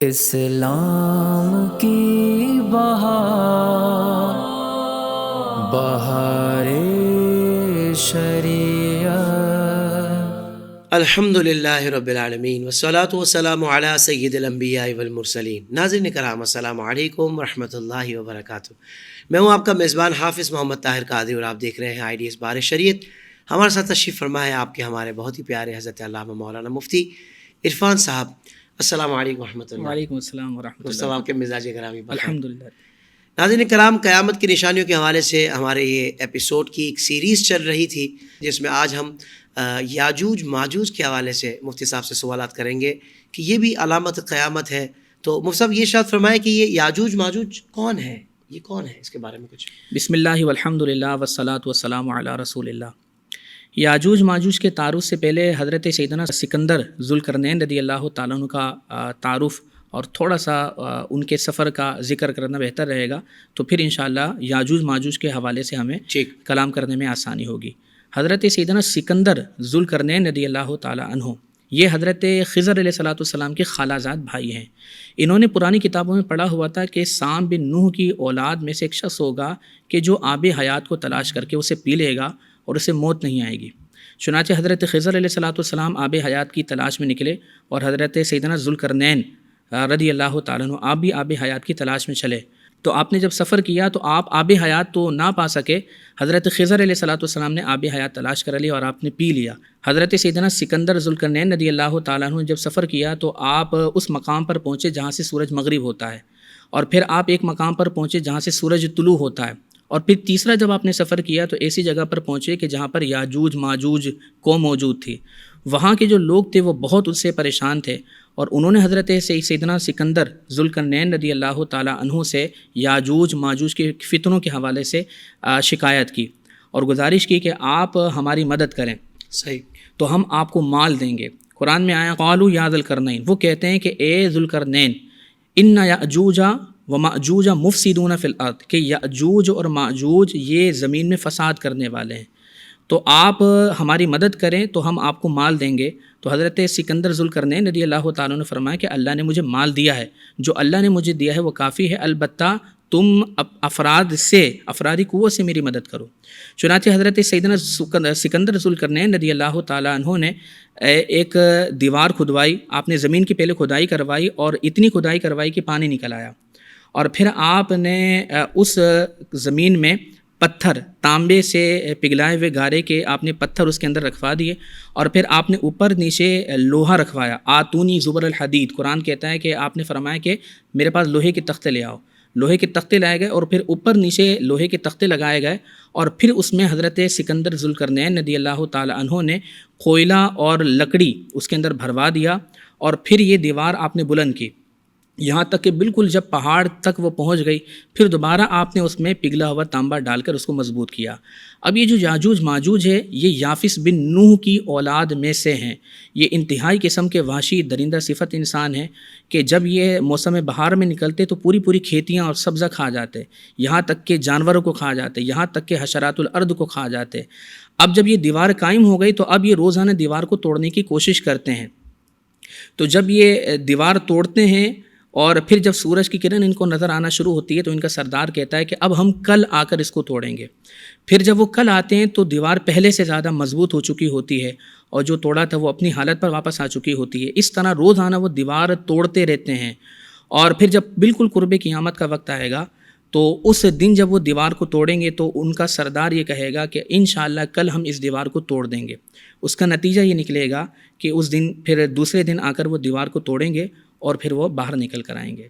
اسلام کی بہار بہار شریعت۔ الحمدللہ رب العالمین والصلاة والسلام علی سید الانبیاء والمرسلین۔ ناظرین کرام، السلام علیکم ورحمۃ اللہ وبرکاتہ۔ میں ہوں آپ کا میزبان حافظ محمد طاہر قادری اور آپ دیکھ رہے ہیں IDS بہار شریعت۔ ہمارے ساتھ تشریف فرما ہے آپ کے ہمارے بہت ہی پیارے حضرت علامہ مولانا مفتی عرفان صاحب۔ السلام علیکم ورحمۃ اللہ۔ وعلیکم السلام ورحمۃ اللہ۔ آپ کے مزاج گرامی بخیر؟ الحمدللہ۔ ناظرین کرام، قیامت کی نشانیوں کے حوالے سے ہمارے یہ ایپیسوڈ کی ایک سیریز چل رہی تھی، جس میں آج ہم یاجوج ماجوج کے حوالے سے مفتی صاحب سے سوالات کریں گے کہ یہ بھی علامت قیامت ہے۔ تو مفتی صاحب یہ ارشاد فرمائے کہ یہ یاجوج ماجوج کون ہے، یہ کون ہے، اس کے بارے میں کچھ؟ بسم اللہ والحمدللہ والصلاۃ والسلام علی رسول اللہ۔ یاجوج ماجوج کے تعارف سے پہلے حضرت سیدنا سکندر ذوالقرنین رضی اللہ تعالیٰ عنہ کا تعارف اور تھوڑا سا ان کے سفر کا ذکر کرنا بہتر رہے گا، تو پھر انشاءاللہ یاجوج ماجوج کے حوالے سے ہمیں کلام کرنے میں آسانی ہوگی۔ حضرت سیدنا سکندر ذوالقرنین رضی اللہ تعالیٰ عنہ یہ حضرت خضر علیہ السلام کے خالہ زاد بھائی ہیں۔ انہوں نے پرانی کتابوں میں پڑھا ہوا تھا کہ سام بن نوح کی اولاد میں سے ایک شخص ہوگا کہ جو آب حیات کو تلاش کر کے اسے پی لے گا اور اسے موت نہیں آئے گی۔ چنانچہ حضرت خضر علیہ السلام آب حیات کی تلاش میں نکلے اور حضرت سیدنا ذوالقرنین رضی اللہ تعالیٰ عنہ آپ بھی آب حیات کی تلاش میں چلے۔ تو آپ نے جب سفر کیا تو آپ آب حیات تو نہ پا سکے، حضرت خضر علیہ السلام نے آب حیات تلاش کر لی اور آپ نے پی لیا۔ حضرت سیدنا سکندر ذوالقرنین رضی اللہ تعالیٰ عنہ نے جب سفر کیا تو آپ اس مقام پر پہنچے جہاں سے سورج مغرب ہوتا ہے، اور پھر آپ ایک مقام پر پہنچے جہاں سے سورج طلوع ہوتا ہے، اور پھر تیسرا جب آپ نے سفر کیا تو ایسی جگہ پر پہنچے کہ جہاں پر یاجوج ماجوج قوم موجود تھی۔ وہاں کے جو لوگ تھے وہ بہت اس سے پریشان تھے، اور انہوں نے حضرت سیدنا سکندر ذوالقرنین رضی اللہ تعالیٰ عنہ سے یاجوج ماجوج کے فتنوں کے حوالے سے شکایت کی اور گزارش کی کہ آپ ہماری مدد کریں، صحیح، تو ہم آپ کو مال دیں گے۔ قرآن میں آیا قالوا یا ذوالقرنین، وہ کہتے ہیں کہ اے ذوالقرنین ان یاجوج وماجوج مفسدون فی الارض، کہ یاجوج اور ماجوج یہ زمین میں فساد کرنے والے ہیں، تو آپ ہماری مدد کریں تو ہم آپ کو مال دیں گے۔ تو حضرت سکندر ذوالقرنین رضی اللہ تعالیٰ نے فرمایا کہ اللہ نے مجھے مال دیا ہے، جو اللہ نے مجھے دیا ہے وہ کافی ہے، البتہ تم افرادی قوت سے میری مدد کرو۔ چنانچہ حضرت سیدنا سکندر ذوالقرنین رضی اللہ تعالیٰ عنہ نے ایک دیوار کھدوائی، آپ نے زمین کی پہلے کھدائی کروائی اور اتنی کھدائی کروائی کہ پانی نکل آیا، اور پھر آپ نے اس زمین میں پتھر تانبے سے پگھلائے ہوئے گارے کے آپ نے پتھر اس کے اندر رکھوا دیے، اور پھر آپ نے اوپر نیچے لوہا رکھوایا۔ آتونی زبر الحدید، قرآن کہتا ہے کہ آپ نے فرمایا کہ میرے پاس لوہے کے تختے لے آؤ۔ لوہے کے تختے لائے گئے اور پھر اوپر نیچے لوہے کے تختے لگائے گئے، اور پھر اس میں حضرت سکندر ذوالقرنین رضی اللہ تعالیٰ عنہ نے کوئلہ اور لکڑی اس کے اندر بھروا دیا، اور پھر یہ دیوار آپ نے بلند کی یہاں تک کہ بالکل جب پہاڑ تک وہ پہنچ گئی، پھر دوبارہ آپ نے اس میں پگھلا ہوا تانبا ڈال کر اس کو مضبوط کیا۔ اب یہ جو یاجوج ماجوج ہے یہ یافس بن نوح کی اولاد میں سے ہیں۔ یہ انتہائی قسم کے وحشی درندہ صفت انسان ہیں کہ جب یہ موسم بہار میں نکلتے تو پوری کھیتیاں اور سبزہ کھا جاتے، یہاں تک کہ جانوروں کو کھا جاتے، یہاں تک کہ حشرات الارض کو کھا جاتے۔ اب جب یہ دیوار قائم ہو گئی تو اب یہ روزانہ دیوار کو توڑنے کی کوشش کرتے ہیں۔ تو جب یہ دیوار توڑتے ہیں اور پھر جب سورج کی کرن ان کو نظر آنا شروع ہوتی ہے تو ان کا سردار کہتا ہے کہ اب ہم کل آ کر اس کو توڑیں گے۔ پھر جب وہ کل آتے ہیں تو دیوار پہلے سے زیادہ مضبوط ہو چکی ہوتی ہے اور جو توڑا تھا وہ اپنی حالت پر واپس آ چکی ہوتی ہے۔ اس طرح روزانہ وہ دیوار توڑتے رہتے ہیں، اور پھر جب بالکل قرب قیامت کا وقت آئے گا تو اس دن جب وہ دیوار کو توڑیں گے تو ان کا سردار یہ کہے گا کہ انشاءاللہ کل ہم اس دیوار کو توڑ دیں گے۔ اس کا نتیجہ یہ نکلے گا کہ اس دن پھر دوسرے دن آ کر وہ دیوار کو توڑیں گے اور پھر وہ باہر نکل کر آئیں گے۔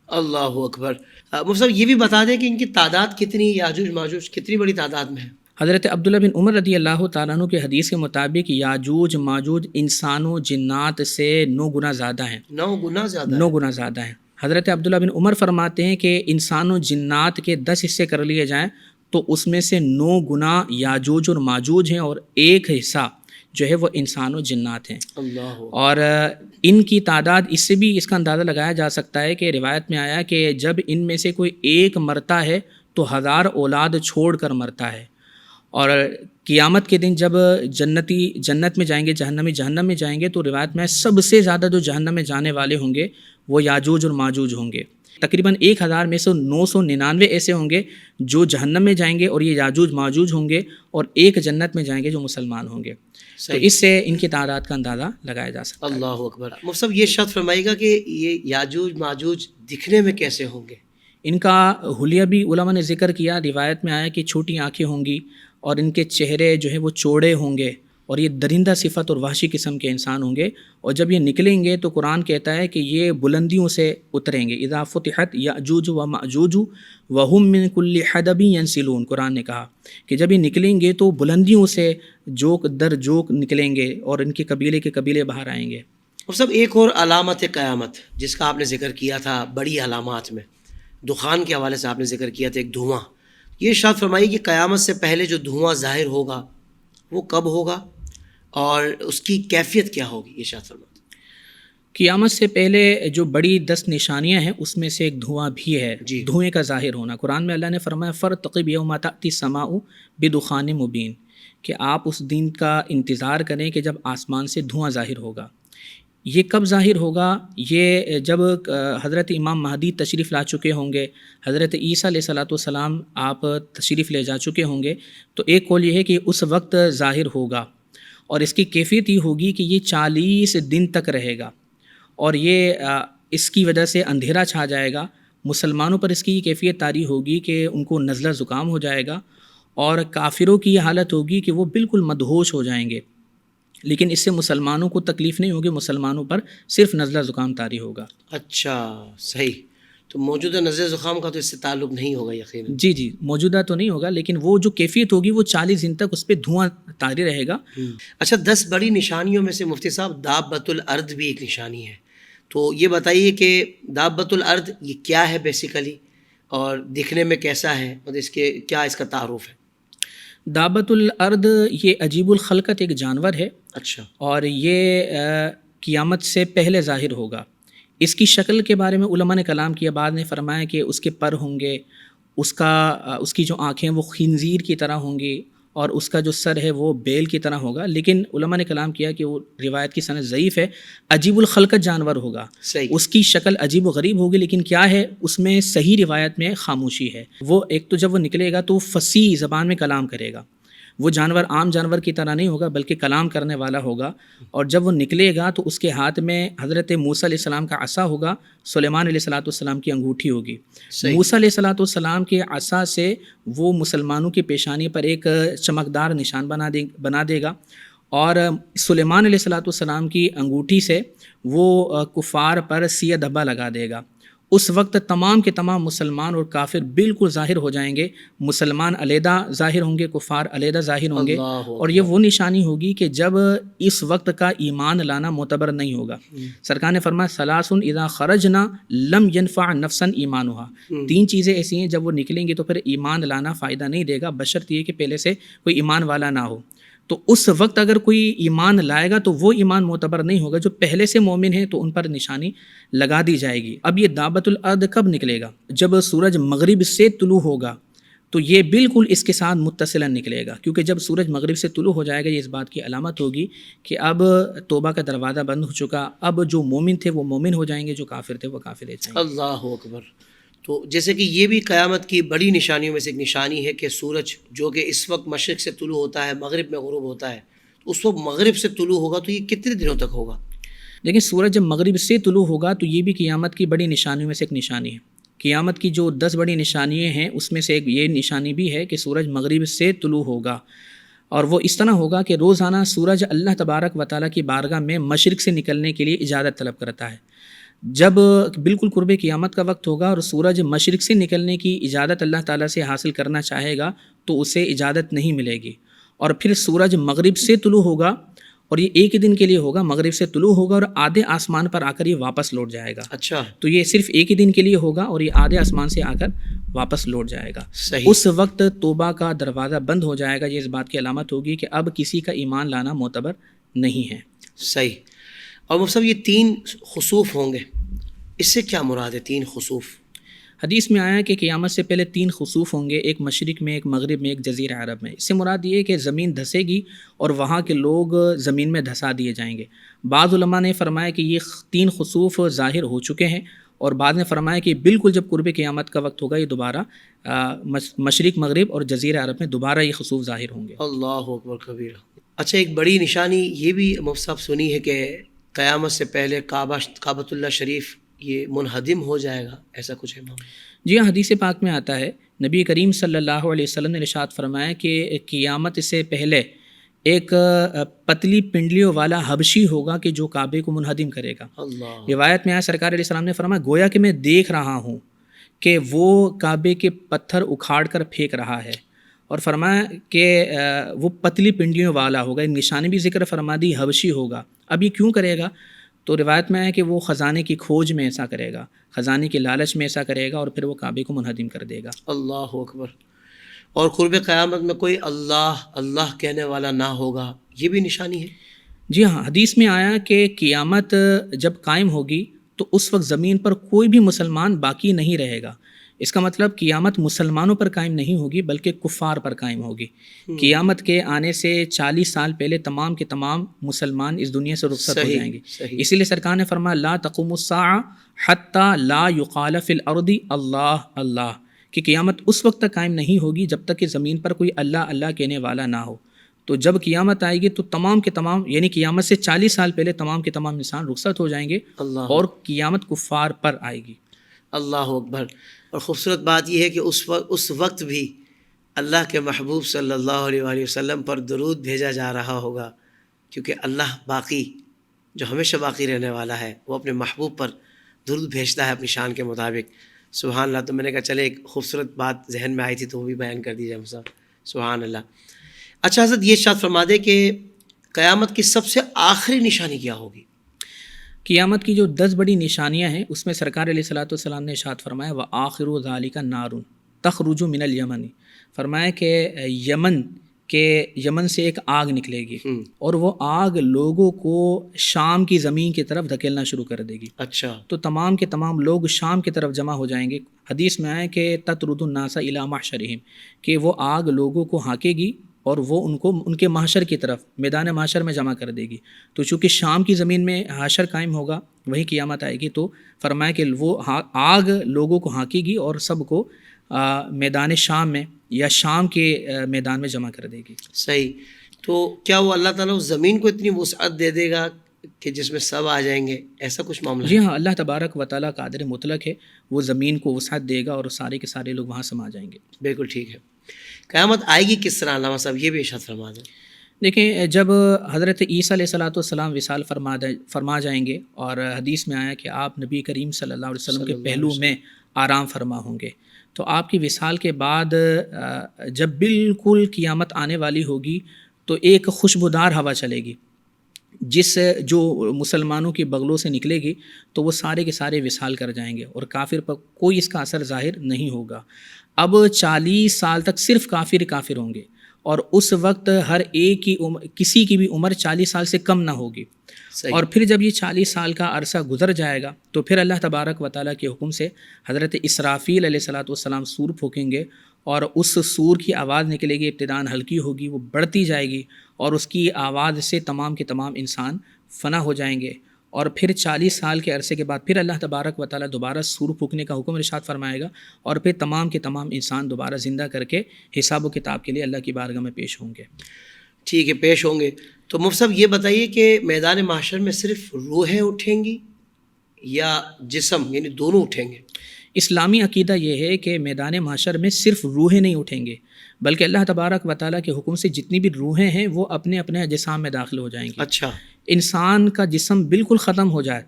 اللہ اکبر۔ مفتی صاحب یہ بھی بتا دیں کہ ان کی تعداد کتنی، یاجوج ماجوج کتنی بڑی تعداد میں ہے؟ حضرت عبداللہ بن عمر رضی اللہ تعالیٰ عنہ کے حدیث کے مطابق یاجوج ماجوج انسان و جنات سے 9 گنا زیادہ ہیں۔ 9 گنا زیادہ؟ 9 گنا زیادہ ہیں۔ حضرت عبداللہ بن عمر فرماتے ہیں کہ انسان و جنات کے 10 حصے کر لیے جائیں تو اس میں سے 9 گنا یاجوج اور ماجوج ہیں اور 1 حصہ جو ہے وہ انسان و جنات ہیں۔ اللہ۔ اور ان کی تعداد اس سے بھی اس کا اندازہ لگایا جا سکتا ہے کہ روایت میں آیا کہ جب ان میں سے کوئی ایک مرتا ہے تو 1000 اولاد چھوڑ کر مرتا ہے، اور قیامت کے دن جب جنت میں جائیں گے، جہنمی جہنم میں جائیں گے، تو روایت میں سب سے زیادہ جو جہنم میں جانے والے ہوں گے وہ یاجوج اور ماجوج ہوں گے. تقریباً 1000 میں سے 999 ایسے ہوں گے جو جہنم میں جائیں گے اور یہ یاجوج ماجوج ہوں گے، اور ایک جنت میں جائیں گے جو مسلمان ہوں گے. تو اس سے ان کی تعداد کا اندازہ لگایا جا سکتا ہے. اللہ اکبر. مفتی صاحب یہ ارشاد فرمائیے گا کہ یہ یاجوج ماجوج دکھنے میں کیسے ہوں گے؟ ان کا حلیہ بھی علماء نے ذکر کیا. روایت میں آیا کہ چھوٹی آنکھیں ہوں گی اور ان کے چہرے جو ہیں وہ چوڑے ہوں گے، اور یہ درندہ صفت اور وحشی قسم کے انسان ہوں گے. اور جب یہ نکلیں گے تو قرآن کہتا ہے کہ یہ بلندیوں سے اتریں گے. اذا فتحت یاجوج و ماجوج وہم من کل حدب ینسلون. قرآن نے کہا کہ جب یہ نکلیں گے تو بلندیوں سے جوک در جوک نکلیں گے اور ان کے قبیلے باہر آئیں گے. اور سب ایک اور علامت قیامت جس کا آپ نے ذکر کیا تھا بڑی علامات میں، دخان کے حوالے سے آپ نے ذکر کیا تھا ایک دھواں. یہ ارشاد فرمائیے کہ قیامت سے پہلے جو دھواں ظاہر ہوگا وہ کب ہوگا اور اس کی کیفیت کیا ہوگی؟ یہ ارشاد فرمائیے. قیامت سے پہلے جو بڑی 10 نشانیاں ہیں اس میں سے ایک دھواں بھی ہے. جی. دھوئیں کا ظاہر ہونا. قرآن میں اللہ نے فرمایا فارتقب یوم تأتی السماء بدخان مبین، کہ آپ اس دن کا انتظار کریں کہ جب آسمان سے دھواں ظاہر ہوگا. یہ کب ظاہر ہوگا؟ یہ جب حضرت امام مہدی تشریف لا چکے ہوں گے، حضرت عیسیٰ علیہ السلام آپ تشریف لے جا چکے ہوں گے. تو ایک قول یہ ہے کہ اس وقت ظاہر ہوگا، اور اس کی کیفیت یہ ہوگی کہ یہ 40 دن تک رہے گا، اور یہ اس کی وجہ سے اندھیرا چھا جائے گا. مسلمانوں پر اس کی یہ کیفیت طاری ہوگی کہ ان کو نزلہ زکام ہو جائے گا، اور کافروں کی یہ حالت ہوگی کہ وہ بالکل مدہوش ہو جائیں گے. لیکن اس سے مسلمانوں کو تکلیف نہیں ہوگی، مسلمانوں پر صرف نزلہ زکام طاری ہوگا. اچھا صحیح. تو موجودہ نزلہ زکام کا تو اس سے تعلق نہیں ہوگا یقیناً. جی موجودہ تو نہیں ہوگا، لیکن وہ جو کیفیت ہوگی وہ 40 دن تک اس پہ دھواں طاری رہے گا. اچھا 10 بڑی نشانیوں میں سے مفتی صاحب دابۃ الارض بھی ایک نشانی ہے. تو یہ بتائیے کہ دابۃ الارض یہ کیا ہے بیسیکلی، اور دکھنے میں کیسا ہے، اور اس کے کیا اس کا تعارف ہے؟ دابۃ الارض یہ عجیب الخلقت ایک جانور ہے. اچھا. اور یہ قیامت سے پہلے ظاہر ہوگا. اس کی شکل کے بارے میں علماء نے کلام کیا. بعد نے فرمایا کہ اس کے پر ہوں گے، اس کی جو آنکھیں وہ خنزیر کی طرح ہوں گی، اور اس کا جو سر ہے وہ بیل کی طرح ہوگا. لیکن علماء نے کلام کیا کہ وہ روایت کی سند ضعیف ہے. عجیب الخلقت جانور ہوگا. صحیح. اس کی شکل عجیب و غریب ہوگی، لیکن کیا ہے اس میں صحیح روایت میں خاموشی ہے. وہ ایک تو جب وہ نکلے گا تو فصیح زبان میں کلام کرے گا. وہ جانور عام جانور کی طرح نہیں ہوگا بلکہ کلام کرنے والا ہوگا. اور جب وہ نکلے گا تو اس کے ہاتھ میں حضرت موسیٰ علیہ السلام کا عصا ہوگا، سلیمان علیہ السلام کی انگوٹھی ہوگی. موسیٰ علیہ السلام کے عصا سے وہ مسلمانوں کی پیشانی پر ایک چمکدار نشان بنا دے گا، اور سلیمان علیہ السلام کی انگوٹھی سے وہ کفار پر سیہ دھبا لگا دے گا. اس وقت تمام کے تمام مسلمان اور کافر بالکل ظاہر ہو جائیں گے. مسلمان علیحدہ ظاہر ہوں گے، کفار علیحدہ ظاہر ہوں گے. اور یہ وہ نشانی ہوگی کہ جب اس وقت کا ایمان لانا معتبر نہیں ہوگا. سرکار نے فرمایا ثلاث اذا خرجنا لم ينفع نفسا ایمانها. 3 چیزیں ایسی ہیں جب وہ نکلیں گی تو پھر ایمان لانا فائدہ نہیں دے گا، بشرط یہ کہ پہلے سے کوئی ایمان والا نہ ہو. تو اس وقت اگر کوئی ایمان لائے گا تو وہ ایمان معتبر نہیں ہوگا. جو پہلے سے مومن ہیں تو ان پر نشانی لگا دی جائے گی. اب یہ دابۃ الارض کب نکلے گا؟ جب سورج مغرب سے طلوع ہوگا تو یہ بالکل اس کے ساتھ متصلا نکلے گا، کیونکہ جب سورج مغرب سے طلوع ہو جائے گا یہ اس بات کی علامت ہوگی کہ اب توبہ کا دروازہ بند ہو چکا. اب جو مومن تھے وہ مومن ہو جائیں گے، جو کافر تھے وہ کافر ہو جائیں گے. اللہ اکبر. تو جیسے کہ یہ بھی قیامت کی بڑی نشانیوں میں سے ایک نشانی ہے کہ سورج جو کہ اس وقت مشرق سے طلوع ہوتا ہے مغرب میں غروب ہوتا ہے، تو اس وقت مغرب سے طلوع ہوگا تو یہ کتنے دنوں تک ہوگا؟ لیکن سورج جب مغرب سے طلوع ہوگا تو یہ بھی قیامت کی بڑی نشانیوں میں سے ایک نشانی ہے. قیامت کی جو 10 بڑی نشانیاں ہیں اس میں سے ایک یہ نشانی بھی ہے کہ سورج مغرب سے طلوع ہوگا. اور وہ اس طرح ہوگا کہ روزانہ سورج اللہ تبارک و تعالیٰ کی بارگاہ میں مشرق سے نکلنے کے لیے اجازت طلب کرتا ہے. جب بالکل قرب قیامت کا وقت ہوگا اور سورج مشرق سے نکلنے کی اجازت اللہ تعالیٰ سے حاصل کرنا چاہے گا تو اسے اجازت نہیں ملے گی. اور پھر سورج مغرب سے طلوع ہوگا اور یہ ایک ہی دن کے لیے ہوگا. مغرب سے طلوع ہوگا اور آدھے آسمان پر آ کر یہ واپس لوٹ جائے گا. اچھا. تو یہ صرف ایک ہی دن کے لیے ہوگا اور یہ آدھے آسمان سے آ کر واپس لوٹ جائے گا. صحیح. اس وقت توبہ کا دروازہ بند ہو جائے گا. یہ اس بات کی علامت ہوگی کہ اب کسی کا ایمان لانا معتبر نہیں ہے. صحیح. اور مفتی صاحب یہ 3 خسوف ہوں گے، اس سے کیا مراد ہے 3 خسوف؟ حدیث میں آیا کہ قیامت سے پہلے 3 خسوف ہوں گے، ایک مشرق میں، ایک مغرب میں، ایک جزیرہ عرب میں۔ اس سے مراد یہ ہے کہ زمین دھسے گی اور وہاں کے لوگ زمین میں دھسا دیے جائیں گے۔ بعض علماء نے فرمایا کہ یہ 3 خسوف ظاہر ہو چکے ہیں، اور بعد نے فرمایا کہ بالکل جب قرب قیامت کا وقت ہوگا یہ دوبارہ مشرق مغرب اور جزیرہ عرب میں دوبارہ یہ خسوف ظاہر ہوں گے۔ اللہ اکبر کبیر۔ اچھا، ایک بڑی نشانی یہ بھی مفتی صاحب سنی ہے کہ قیامت سے پہلے کعبۃ اللہ شریف یہ منہدم ہو جائے گا، ایسا کچھ ہے معاملہ؟ جی ہاں، حدیث پاک میں آتا ہے، نبی کریم صلی اللہ علیہ وسلم نے ارشاد فرمایا کہ قیامت سے پہلے ایک پتلی پنڈلیوں والا حبشی ہوگا کہ جو کعبے کو منہدم کرے گا۔ اللہ، روایت میں آیا سرکار علیہ السلام نے فرمایا گویا کہ میں دیکھ رہا ہوں کہ وہ کعبے کے پتھر اکھاڑ کر پھینک رہا ہے، اور فرمایا کہ وہ پتلی پنڈلیوں والا ہوگا۔ ایک نشانی بھی ذکر فرما دی، حبشی ہوگا۔ اب یہ کیوں کرے گا؟ تو روایت میں ہے کہ وہ خزانے کی کھوج میں ایسا کرے گا، خزانے کی لالچ میں ایسا کرے گا، اور پھر وہ کعبے کو منہدم کر دے گا۔ اللہ اکبر۔ اور قرب قیامت میں کوئی اللہ اللہ کہنے والا نہ ہوگا، یہ بھی نشانی ہے؟ جی ہاں، حدیث میں آیا کہ قیامت جب قائم ہوگی تو اس وقت زمین پر کوئی بھی مسلمان باقی نہیں رہے گا۔ اس کا مطلب قیامت مسلمانوں پر قائم نہیں ہوگی بلکہ کفار پر قائم ہوگی۔ قیامت کے آنے سے 40 سال پہلے تمام کے تمام مسلمان اس دنیا سے رخصت ہو جائیں گے۔ اسی لیے سرکار نے فرمایا لا تقوم الساعة حتى لا يقال في الارض اللہ اللہ، کہ قیامت اس وقت تک قائم نہیں ہوگی جب تک کہ زمین پر کوئی اللہ اللہ کہنے والا نہ ہو۔ تو جب قیامت آئے گی تو تمام کے تمام، یعنی قیامت سے 40 سال پہلے تمام کے تمام انسان رخصت ہو جائیں گے، اور قیامت کفار پر آئے گی۔ اللہ اکبر۔ اور خوبصورت بات یہ ہے کہ اس وقت بھی اللہ کے محبوب صلی اللہ علیہ وآلہ وسلم پر درود بھیجا جا رہا ہوگا، کیونکہ اللہ باقی، جو ہمیشہ باقی رہنے والا ہے، وہ اپنے محبوب پر درود بھیجتا ہے اپنی شان کے مطابق۔ سبحان اللہ۔ تو میں نے کہا چلے ایک خوبصورت بات ذہن میں آئی تھی تو وہ بھی بیان کر دی جائے صاحب۔ سبحان اللہ۔ اچھا حضرت، یہ ارشاد فرما دے کہ قیامت کی سب سے آخری نشانی کیا ہوگی؟ قیامت کی جو 10 بڑی نشانیاں ہیں اس میں سرکار علیہ الصلوۃ والسلام نے ارشاد فرمایا وآخر ذالک نار تخرج من الیمن، فرمایا کہ یمن سے ایک آگ نکلے گی، اور وہ آگ لوگوں کو شام کی زمین کی طرف دھکیلنا شروع کر دے گی۔ اچھا، تو تمام کے تمام لوگ شام کی طرف جمع ہو جائیں گے۔ حدیث میں آیا کہ تطرد الناس الی محشرہم، کہ وہ آگ لوگوں کو ہانکے گی اور وہ ان کو ان کے محشر کی طرف، میدان محشر میں جمع کر دے گی۔ تو چونکہ شام کی زمین میں حشر قائم ہوگا، وہیں قیامت آئے گی، تو فرمایا کہ وہ آگ لوگوں کو ہانکے گی اور سب کو میدان شام میں یا شام کے میدان میں جمع کر دے گی۔ صحیح۔ تو کیا وہ اللہ تعالیٰ اس زمین کو اتنی وسعت دے دے گا کہ جس میں سب آ جائیں گے، ایسا کچھ معاملہ؟ جی ہاں، اللہ تبارک و تعالیٰ قادر مطلق ہے، وہ زمین کو وسعت دے گا اور سارے کے سارے لوگ وہاں سما جائیں گے۔ بالکل ٹھیک ہے۔ قیامت آئے گی کس طرح علامہ صاحب، یہ بھی ارشاد فرما دیں۔ دیکھیں، جب حضرت عیسیٰ علیہ السلام وصال فرما جائیں گے، اور حدیث میں آیا کہ آپ نبی کریم صلی اللہ علیہ وسلم کے پہلو میں آرام فرما ہوں گے، تو آپ کی وصال کے بعد جب بالکل قیامت آنے والی ہوگی تو ایک خوشبودار ہوا چلے گی جو مسلمانوں کی بغلوں سے نکلے گی، تو وہ سارے کے سارے وصال کر جائیں گے اور کافر پر کوئی اس کا اثر ظاہر نہیں ہوگا۔ اب 40 سال تک صرف کافر ہوں گے، اور اس وقت ہر ایک کی کسی کی بھی عمر 40 سال سے کم نہ ہوگی۔ اور پھر جب یہ 40 سال کا عرصہ گزر جائے گا تو پھر اللہ تبارک و تعالیٰ کے حکم سے حضرت اسرافیل علیہ السلام سور پھونکیں گے، اور اس سور کی آواز نکلے گی، ابتداءً ہلکی ہوگی، وہ بڑھتی جائے گی، اور اس کی آواز سے تمام کے تمام انسان فنا ہو جائیں گے۔ اور پھر 40 سال کے عرصے کے بعد پھر اللہ تبارک و تعالیٰ دوبارہ سور پھونکنے کا حکم ارشاد فرمائے گا، اور پھر تمام کے تمام انسان دوبارہ زندہ کر کے حساب و کتاب کے لیے اللہ کی بارگاہ میں پیش ہوں گے۔ ٹھیک ہے، پیش ہوں گے۔ تو مفتی صاحب یہ بتائیے کہ میدان محشر میں صرف روحیں اٹھیں گی یا جسم، یعنی دونوں اٹھیں گے؟ اسلامی عقیدہ یہ ہے کہ میدان محشر میں صرف روحیں نہیں اٹھیں گے، بلکہ اللہ تبارک و تعالیٰ کے حکم سے جتنی بھی روحیں ہیں وہ اپنے اپنے اجسام میں داخل ہو جائیں گی۔ اچھا، انسان کا جسم بالکل ختم ہو جائے،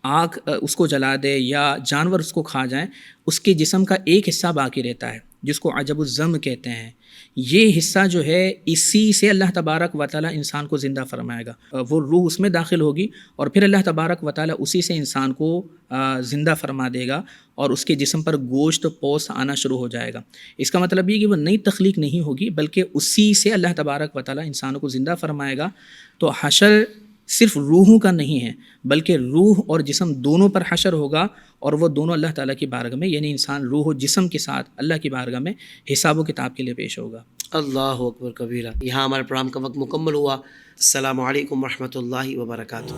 آگ اس کو جلا دے یا جانور اس کو کھا جائیں، اس کے جسم کا ایک حصہ باقی رہتا ہے جس کو عجب الضم کہتے ہیں۔ یہ حصہ جو ہے اسی سے اللہ تبارک و تعالیٰ انسان کو زندہ فرمائے گا، وہ روح اس میں داخل ہوگی اور پھر اللہ تبارک و تعالیٰ اسی سے انسان کو زندہ فرما دے گا اور اس کے جسم پر گوشت پوست آنا شروع ہو جائے گا۔ اس کا مطلب یہ کہ وہ نئی تخلیق نہیں ہوگی بلکہ اسی سے اللہ تبارک و تعالیٰ انسانوں کو زندہ فرمائے گا۔ تو حشر صرف روحوں کا نہیں ہے بلکہ روح اور جسم دونوں پر حشر ہوگا، اور وہ دونوں اللہ تعالیٰ کی بارگاہ میں، یعنی انسان روح و جسم کے ساتھ اللہ کی بارگاہ میں حساب و کتاب کے لیے پیش ہوگا۔ اللہ اکبر کبیرہ۔ یہاں ہمارے پروگرام کا وقت مکمل ہوا۔ السلام علیکم ورحمۃ اللہ وبرکاتہ۔